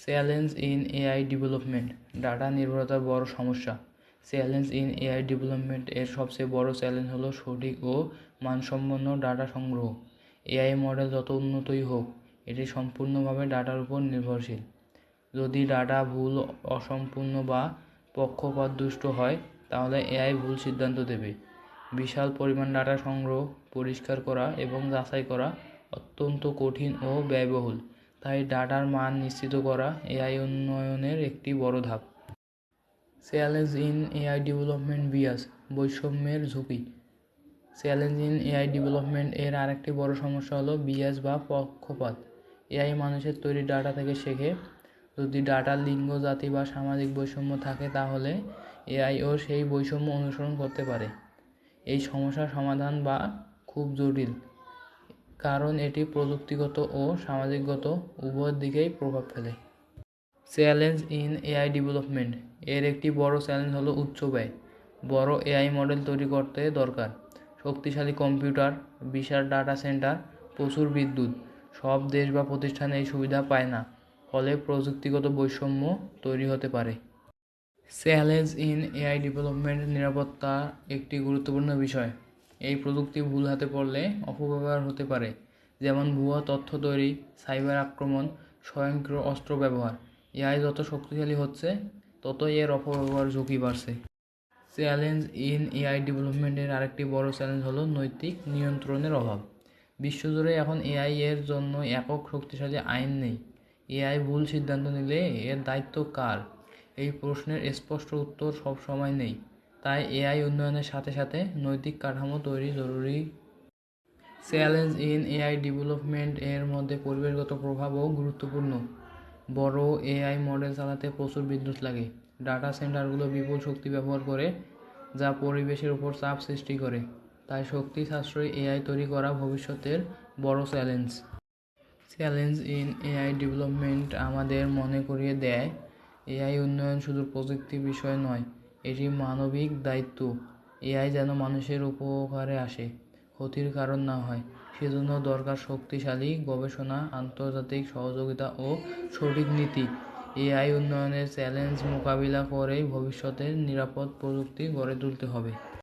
Challenge in AI development, data নির্ভরতার বড় সমস্যা। চ্যালেঞ্জ ইন এআই ডেভেলপমেন্ট এর সবচেয়ে বড় চ্যালেঞ্জ হলো সঠিক ও মানসম্পন্ন ডাটা সংগ্রহ। এআই মডেল যত উন্নতই হোক, এটি সম্পূর্ণভাবে ডাটার উপর নির্ভরশীল। যদি ডাটা ভুল, অসম্পূর্ণ বা পক্ষপাতদুষ্ট হয়, তাহলে এআই ভুল সিদ্ধান্ত দেবে। বিশাল পরিমাণ ডাটা সংগ্রহ, পরিষ্কার করা এবং যাচাই করা অত্যন্ত কঠিন ও ব্যয়বহুল। তাই ডাটার মান নিশ্চিত করা এআই উন্নয়নের একটি বড় ধাপ। চ্যালেঞ্জ ইন এআই ডেভেলপমেন্ট বিয়াস, বৈষম্যের ঝুঁকি। চ্যালেঞ্জ ইন এআই ডেভেলপমেন্ট এর আরেকটি বড় সমস্যা হলো বিয়াস বা পক্ষপাত। এআই মানুষের তৈরি ডাটা থেকে শেখে। যদি ডাটার লিঙ্গ, জাতি বা সামাজিক বৈষম্য থাকে, তাহলে এআইও সেই বৈষম্য অনুসরণ করতে পারে। এই সমস্যার সমাধান বা খুব জটিল, কারণ এটি প্রযুক্তিগত ও সামাজিকগত উভয় দিকেই প্রভাব ফেলে। চ্যালেঞ্জ ইন এআই ডেভেলপমেন্ট এর একটি বড় চ্যালেঞ্জ হলো উচ্চ ব্যয়। বড় এআই মডেল তৈরি করতে দরকার শক্তিশালী কম্পিউটার, বিশাল ডাটা সেন্টার, প্রচুর বিদ্যুৎ। সব দেশ বা প্রতিষ্ঠান এই সুবিধা পায় না, ফলে প্রযুক্তিগত বৈষম্য তৈরি হতে পারে। চ্যালেঞ্জ ইন এআই ডেভেলপমেন্ট নিরাপত্তা একটি গুরুত্বপূর্ণ বিষয়। এই প্রযুক্তি ভুল হাতে পড়লে অপব্যবহার হতে পারে, যেমন ভুয়া তথ্য তৈরি, সাইবার আক্রমণ, স্বয়ংক্রিয় অস্ত্র ব্যবহার। এআই যত শক্তিশালী হচ্ছে, ততই এর অপব্যবহার ঝুঁকি বাড়ছে। চ্যালেঞ্জ ইন এআই ডেভেলপমেন্টের আরেকটি বড় চ্যালেঞ্জ হলো নৈতিক নিয়ন্ত্রণের অভাব। বিশ্বজুড়ে এখন এআই এর জন্য একক শক্তিশালী আইন নেই। এআই ভুল সিদ্ধান্ত নিলে এর দায়িত্ব কার? এই প্রশ্নের স্পষ্ট উত্তর সবসময় নেই। তাই এআই উন্নয়নের সাথে সাথে নৈতিক কাঠামো তৈরি জরুরি। চ্যালেঞ্জ ইন এআই ডেভেলপমেন্ট এর মধ্যে পরিবেশগত প্রভাবও গুরুত্বপূর্ণ। বড় এআই মডেল চালাতে প্রচুর বিদ্যুৎ লাগে। ডাটা সেন্টারগুলো বিপুল শক্তি ব্যবহার করে, যা পরিবেশের উপর চাপ সৃষ্টি করে। তাই শক্তি সাশ্রয়ী এআই তৈরি করা ভবিষ্যতের বড় challenge. Challenge in AI development আমাদের মনে করিয়ে দেয়, এআই উন্নয়ন শুধু প্রযুক্তি বিষয় নয়, এটি মানবিক দায়িত্ব। এআই যেন মানুষের উপকারে আসে, ক্ষতির কারণ না হয়। সেজন্য দরকার শক্তিশালী গবেষণা, আন্তর্জাতিক সহযোগিতা ও সঠিক নীতি। এআই উন্নয়নের চ্যালেঞ্জ মোকাবিলা করেই ভবিষ্যতের নিরাপদ প্রযুক্তি গড়ে তুলতে হবে।